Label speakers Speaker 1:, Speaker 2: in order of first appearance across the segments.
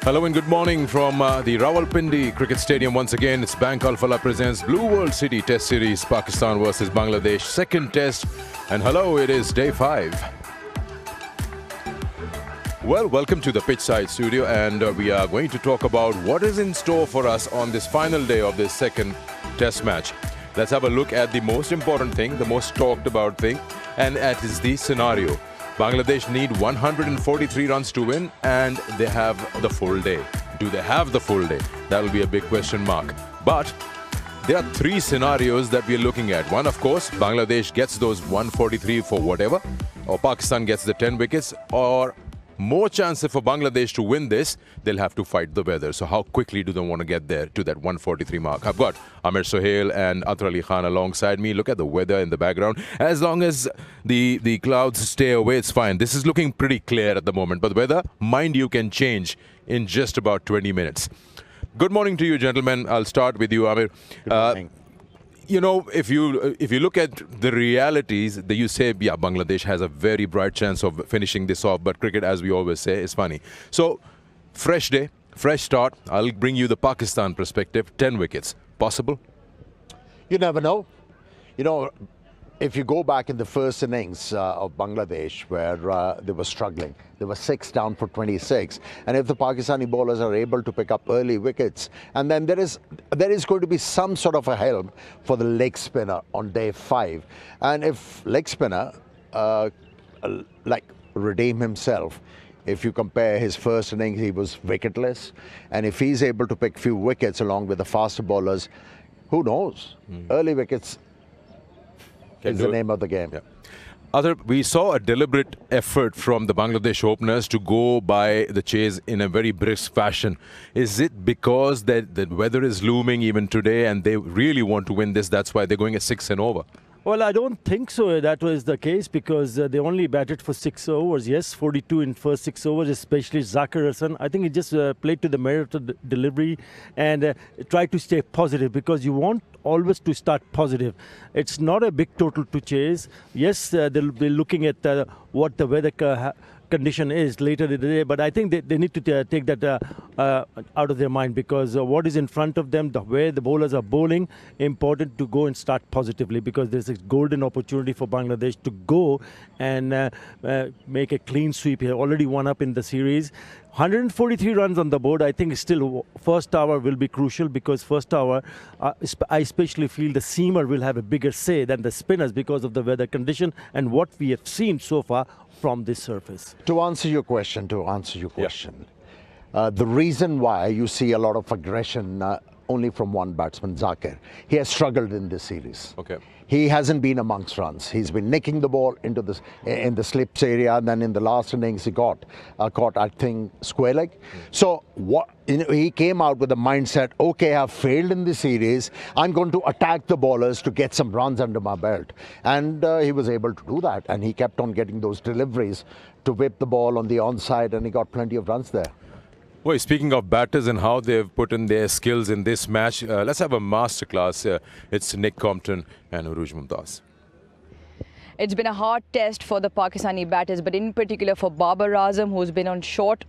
Speaker 1: Hello and good morning from the Rawalpindi Cricket Stadium. Once again, it's Bank Alfala presents Blue World City Test Series, Pakistan versus Bangladesh, second test. And hello, it is day 5. Well, welcome to the pitchside studio, and we are going to talk about what is in store for us on this final day of this second test match. Let's have a look at the most important thing, the most talked about thing, and that is the scenario. Bangladesh need 143 runs to win, and they have the full day. Do they have the full day? That will be a big question mark. But there are 3 scenarios that we are looking at. One, of course, Bangladesh gets those 143 for whatever, or Pakistan gets the 10 wickets, or more chances for Bangladesh to win this, they'll have to fight the weather. So how quickly do they want to get there to that 143 mark? I've got Amir Sohail and Athar Ali Khan alongside me. Look at the weather in the background. As long as the clouds stay away, it's fine. This is looking pretty clear at the moment. But the weather, mind you, can change in just about 20 minutes. Good morning to you, gentlemen. I'll start with you, Amir.
Speaker 2: Good morning.
Speaker 1: You know, if you look at the realities, that you say, yeah, Bangladesh has a very bright chance of finishing this off, but cricket, as we always say, is funny. So, fresh day, fresh start. I'll bring you the Pakistan perspective. 10 wickets. Possible?
Speaker 2: You never know. You know, if you go back in the first innings of Bangladesh, where they were struggling, they were 6 down for 26. And if the Pakistani bowlers are able to pick up early wickets, and then there is going to be some sort of a help for the leg spinner on day 5. And if leg spinner, redeem himself, if you compare his first innings, he was wicketless. And if he's able to pick few wickets along with the faster bowlers, who knows? Early wickets is the name of the game.
Speaker 1: Yeah. We saw a deliberate effort from the Bangladesh openers to go by the chase in a very brisk fashion. Is it because that the weather is looming even today and they really want to win this? That's why they're going at 6 and over.
Speaker 3: Well, I don't think so. That was the case because they only batted for 6 overs. Yes, 42 in first 6 overs, especially Zakir Hasan. I think he just played to the merit of the delivery and tried to stay positive because you want always to start positive. It's not a big total to chase. Yes, they'll be looking at what the weather condition is later in the day, but I think they need to take that out of their mind because what is in front of them, the way the bowlers are bowling, important to go and start positively because there's a golden opportunity for Bangladesh to go and make a clean sweep here. Already 1 up in the series. 143 runs on the board. I think still first hour will be crucial because first hour, I especially feel the seamer will have a bigger say than the spinners because of the weather condition and what we have seen so far from this surface.
Speaker 2: To answer your question, the reason why you see a lot of aggression only from one batsman, Zakir, he has struggled in this series.
Speaker 1: Okay.
Speaker 2: He hasn't been amongst runs. He's been nicking the ball into in the slips area, and then in the last innings he got caught, I think, square leg. So he came out with the mindset, okay, I've failed in this series. I'm going to attack the bowlers to get some runs under my belt. And he was able to do that. And he kept on getting those deliveries to whip the ball on the onside, and he got plenty of runs there.
Speaker 1: Well, speaking of batters and how they've put in their skills in this match, let's have a masterclass. It's Nick Compton and Uruj Mumtaz.
Speaker 4: It's been a hard test for the Pakistani batters, but in particular for Babar Azam, who's been short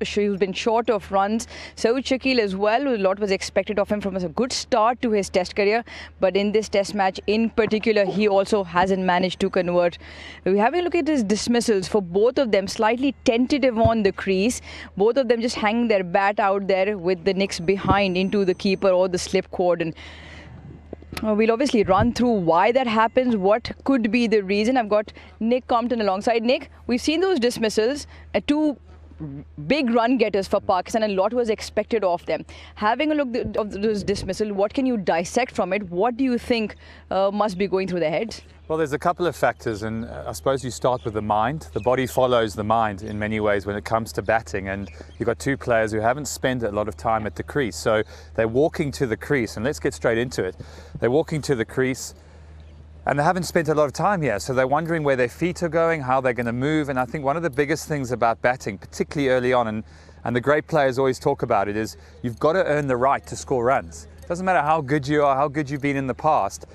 Speaker 4: of runs. Saud Shakil as well, a lot was expected of him from a good start to his test career, but in this test match in particular, he also hasn't managed to convert. We have a look at his dismissals for both of them, slightly tentative on the crease. Both of them just hang their bat out there with the nicks behind into the keeper or the slip cord. And we'll obviously run through why that happens, what could be the reason. I've got Nick Compton alongside. Nick, we've seen those dismissals, 2 big run getters for Pakistan, and a lot was expected of them. Having a look at those dismissals, what can you dissect from it? What do you think must be going through their heads?
Speaker 5: Well, there's a couple of factors, and I suppose you start with the mind. The body follows the mind in many ways when it comes to batting, and you've got 2 players who haven't spent a lot of time at the crease. So they're walking to the crease, and let's get straight into it. They're walking to the crease, and they haven't spent a lot of time here, so they're wondering where their feet are going, how they're going to move. And I think one of the biggest things about batting, particularly early on, and the great players always talk about it, is you've got to earn the right to score runs. It doesn't matter how good you are, how good you've been in the past.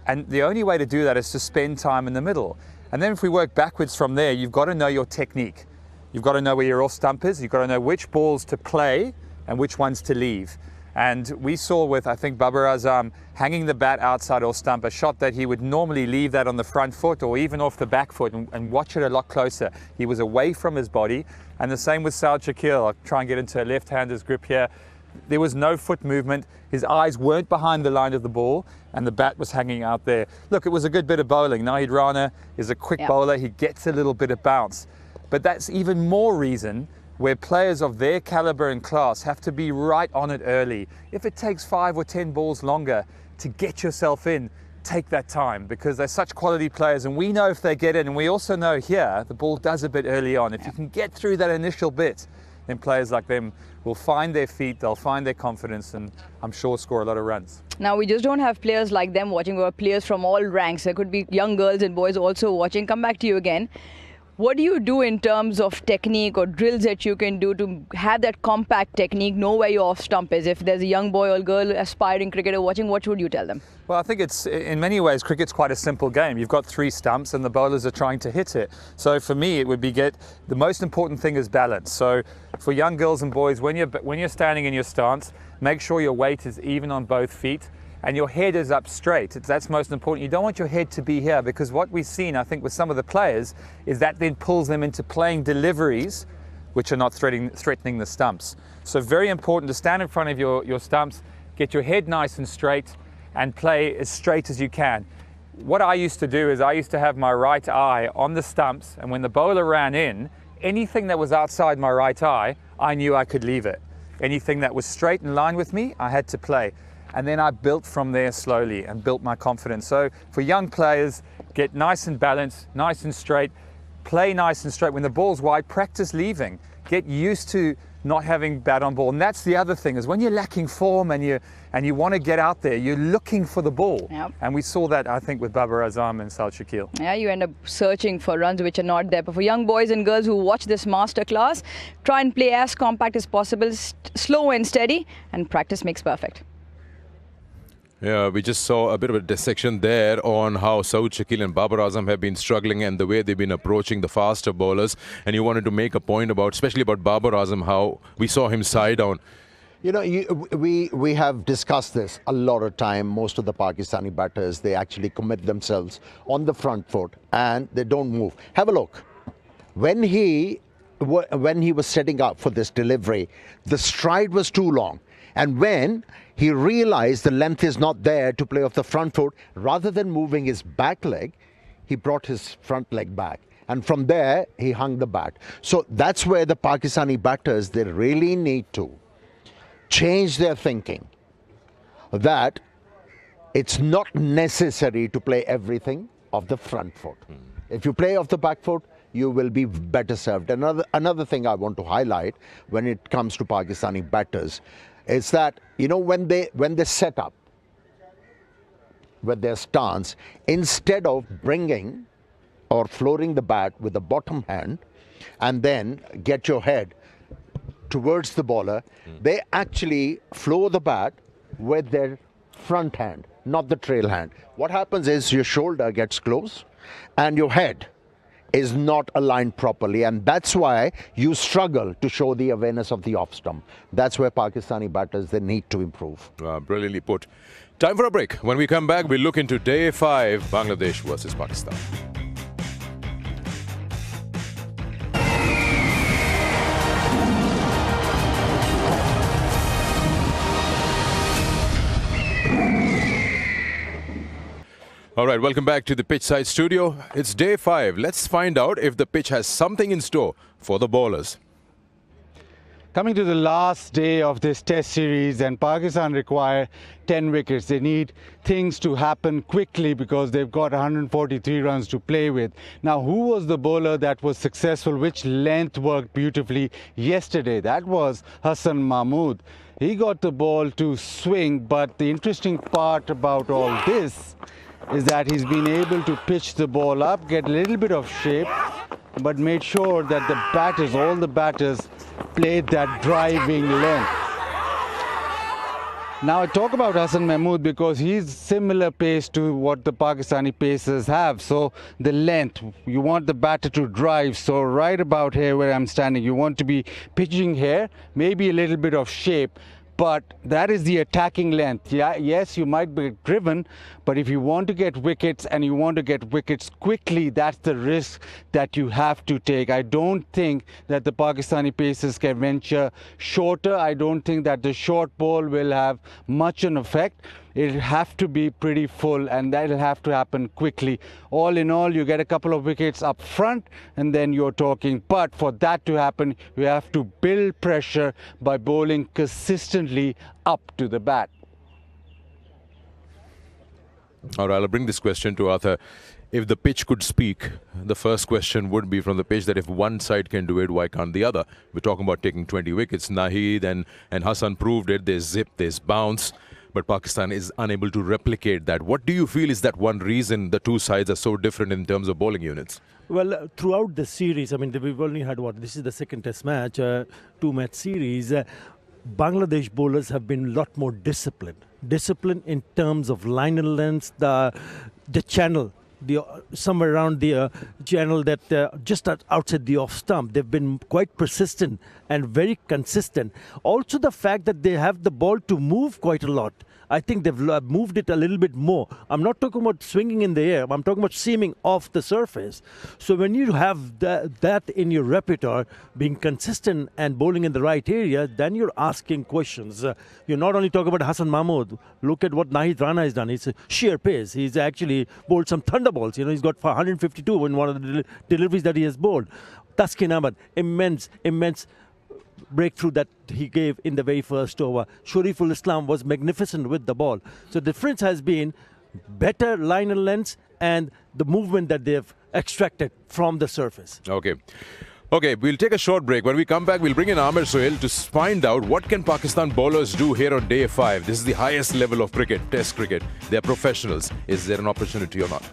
Speaker 5: And the only way to do that is to spend time in the middle. And then if we work backwards from there, you've got to know your technique. You've got to know where your off stump is. You've got to know which balls to play and which ones to leave. And we saw with, I think, Babar Azam hanging the bat outside off stump, a shot that he would normally leave that on the front foot or even off the back foot and watch it a lot closer. He was away from his body. And the same with Saud Shakil. I'll try and get into a left-hander's grip here. There was no foot movement. His eyes weren't behind the line of the ball and the bat was hanging out there. Look, it was a good bit of bowling. Nahid Rana is a quick bowler. He gets a little bit of bounce. But that's even more reason where players of their caliber and class have to be right on it early. If it takes 5 or 10 balls longer to get yourself in, take that time, because they're such quality players, and we know if they get in, and we also know here the ball does a bit early on. If you can get through that initial bit, then players like them will find their feet, they'll find their confidence, and I'm sure score a lot of runs.
Speaker 4: Now, we just don't have players like them watching, we have players from all ranks. There could be young girls and boys also watching. Come back to you again. What do you do in terms of technique or drills that you can do to have that compact technique, know where your off stump is? If there's a young boy or girl, aspiring cricketer watching, what would you tell them?
Speaker 5: Well, I think it's, in many ways, cricket's quite a simple game. You've got 3 stumps and the bowlers are trying to hit it. So for me, it would be the most important thing is balance. So for young girls and boys, when you're standing in your stance, make sure your weight is even on both feet and your head is up straight. That's most important. You don't want your head to be here, because what we've seen, I think, with some of the players is that then pulls them into playing deliveries which are not threatening the stumps. So very important to stand in front of your stumps, get your head nice and straight, and play as straight as you can. What I used to do is I used to have my right eye on the stumps, and when the bowler ran in, anything that was outside my right eye, I knew I could leave it. Anything that was straight in line with me, I had to play. And then I built from there slowly and built my confidence. So for young players, get nice and balanced, nice and straight, play nice and straight. When the ball's wide, practice leaving. Get used to not having bat on ball. And that's the other thing, is when you're lacking form and you want to get out there, you're looking for the ball.
Speaker 4: Yep.
Speaker 5: And we saw that, I think, with Babar Azam and Saud Shakil.
Speaker 4: Yeah, you end up searching for runs which are not there. But for young boys and girls who watch this masterclass, try and play as compact as possible, slow and steady, and practice makes perfect.
Speaker 1: Yeah, we just saw a bit of a dissection there on how Saud Shakil and Babar Azam have been struggling and the way they've been approaching the faster bowlers. And you wanted to make a point about, especially about Babar Azam, how we saw him side down.
Speaker 2: You know, we have discussed this a lot of time. Most of the Pakistani batters, they actually commit themselves on the front foot and they don't move. Have a look. When he was setting up for this delivery, the stride was too long. And when he realized the length is not there to play off the front foot, rather than moving his back leg, he brought his front leg back. And from there, he hung the bat. So that's where the Pakistani batters, they really need to change their thinking. That it's not necessary to play everything off the front foot. If you play off the back foot, you will be better served. Another thing I want to highlight when it comes to Pakistani batters is that, you know, when they set up with their stance, instead of bringing or floating the bat with the bottom hand and then get your head towards the bowler, they actually floor the bat with their front hand, not the trail hand. What happens is your shoulder gets close and your head is not aligned properly, and that's why you struggle to show the awareness of the off stump. That's where Pakistani batters, they need to improve.
Speaker 1: Brilliantly put. Time for a break. When we come back, we'll look into Day 5, Bangladesh versus Pakistan. All right, welcome back to the Pitchside Studio. It's Day 5. Let's find out if the pitch has something in store for the bowlers.
Speaker 6: Coming to the last day of this test series, and Pakistan require 10 wickets. They need things to happen quickly because they've got 143 runs to play with. Now, who was the bowler that was successful? Which length worked beautifully yesterday? That was Hassan Mahmood. He got the ball to swing, but the interesting part about all this is that he's been able to pitch the ball up, get a little bit of shape, but made sure that the batters, all the batters, played that driving length. Now I talk about Hassan Mahmood because he's similar pace to what the Pakistani pacers have. So the length, you want the batter to drive. So right about here where I'm standing, you want to be pitching here, maybe a little bit of shape. But that is the attacking length. Yeah, yes, you might be driven, but if you want to get wickets and you want to get wickets quickly, that's the risk that you have to take. I don't think that the Pakistani pacers can venture shorter. I don't think that the short ball will have much an effect. It'll have to be pretty full, and that'll have to happen quickly. All in all, you get a couple of wickets up front, and then you're talking. But for that to happen, you have to build pressure by bowling consistently up to the bat.
Speaker 1: All right, I'll bring this question to Arthur. If the pitch could speak, the first question would be from the pitch that if one side can do it, why can't the other? We're talking about taking 20 wickets. Naheed and Hassan proved it. There's zip, there's bounce. But Pakistan is unable to replicate that. What do you feel is that one reason the two sides are so different in terms of bowling units?
Speaker 3: Well, throughout the series, I mean, we've only had this is the second test match, two-match series. Bangladesh bowlers have been a lot more disciplined. Disciplined in terms of line and length, the channel. Somewhere around the channel that just outside the off stump. They've been quite persistent and very consistent. Also the fact that they have the ball to move quite a lot. I think they've moved it a little bit more. I'm not talking about swinging in the air. I'm talking about seaming off the surface. So when you have that in your repertoire, being consistent and bowling in the right area, then you're asking questions. You're not only talking about Hassan Mahmood. Look at what Naheed Rana has done. It's a sheer pace. He's actually bowled some thunderbolts. You know, he's got 152 in one of the deliveries that he has bowled. Taskin Ahmad, immense breakthrough that he gave in the very first over. Shariful Islam was magnificent with the ball. So the difference has been better line and length and the movement that they've extracted from the surface.
Speaker 1: Okay, we'll take a short break. When we come back, we'll bring in Amir Sohail to find out what can Pakistan bowlers do here on day 5. This is the highest level of cricket, test cricket. They're professionals. Is there an opportunity or not?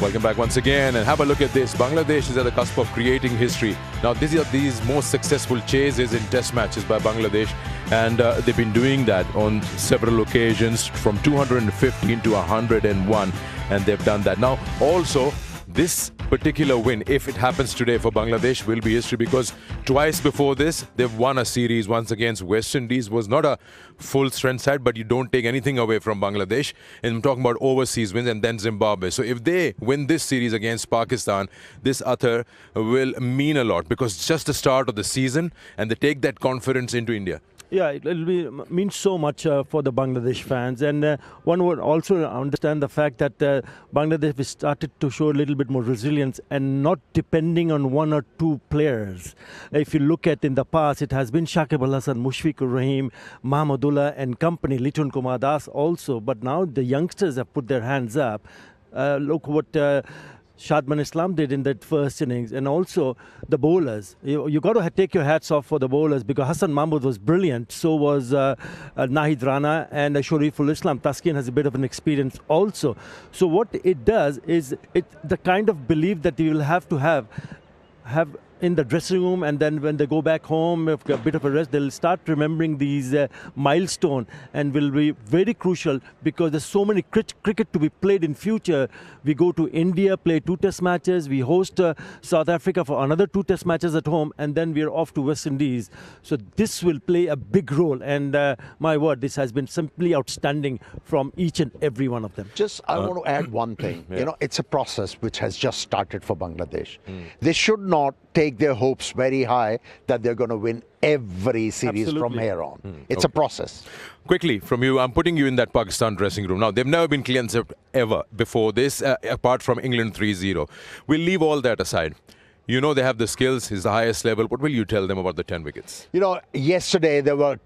Speaker 1: Welcome back once again, and have a look at this. Bangladesh is at the cusp of creating history. Now, these are these most successful chases in test matches by Bangladesh, and they've been doing that on several occasions, from 215 to 101, and they've done that. Now, also, this particular win, if it happens today for Bangladesh, will be history, because twice before this, they've won a series. Once against West Indies, was not a full strength side, but you don't take anything away from Bangladesh. And I'm talking about overseas wins, and then Zimbabwe. So if they win this series against Pakistan, this Athar will mean a lot, because it's just the start of the season, and they take that confidence into India.
Speaker 3: Yeah, it will mean so much for the Bangladesh fans, and one would also understand the fact that Bangladesh has started to show a little bit more resilience and not depending on one or two players. If you look at in the past, it has been Shakib Al Hasan, Mushfiqur Rahim, Mahmudullah and company, Litun Kumar Das also, but now the youngsters have put their hands up. Look what Shadman Islam did in that first innings, and also the bowlers. You got to take your hats off for the bowlers, because Hassan Mahmood was brilliant. So was Naheed Rana and Shariful Islam. Taskin has a bit of an experience also. So what it does is the kind of belief that you will have to have in the dressing room, and then when they go back home, if a bit of a rest, they'll start remembering these milestones, and will be very crucial, because there's so many cricket to be played in future. We go to India, play 2 test matches, we host South Africa for another 2 test matches at home, and then we're off to West Indies. So this will play a big role, and my word, this has been simply outstanding from each and every one of them.
Speaker 2: I want to add one thing.
Speaker 1: Yeah.
Speaker 2: You know, it's a process which has just started for Bangladesh. They should not take their hopes very high that they're going to win every series from here on. It's a process.
Speaker 1: Quickly, from you, I'm putting you in that Pakistan dressing room. Now, they've never been clean swept ever before this, apart from England 3-0. We'll leave all that aside. You know they have the skills, it's the highest level. What will you tell them about the 10 wickets?
Speaker 2: You know, yesterday they were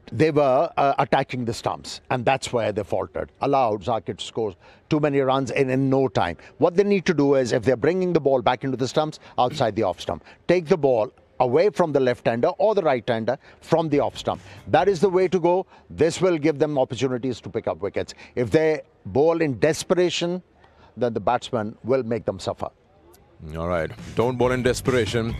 Speaker 2: attacking the stumps, and that's where they faltered. Allowed Zakir to score too many runs in no time. What they need to do is, if they're bringing the ball back into the stumps, outside the off stump, take the ball away from the left-hander or the right-hander from the off stump. That is the way to go. This will give them opportunities to pick up wickets. If they bowl in desperation, then the batsman will make them suffer.
Speaker 1: All right. Don't bowl in desperation.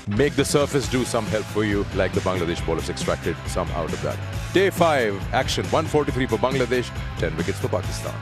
Speaker 1: Make the surface do some help for you, like the Bangladesh bowlers extracted some out of that. Day 5, action 143 for Bangladesh, 10 wickets for Pakistan.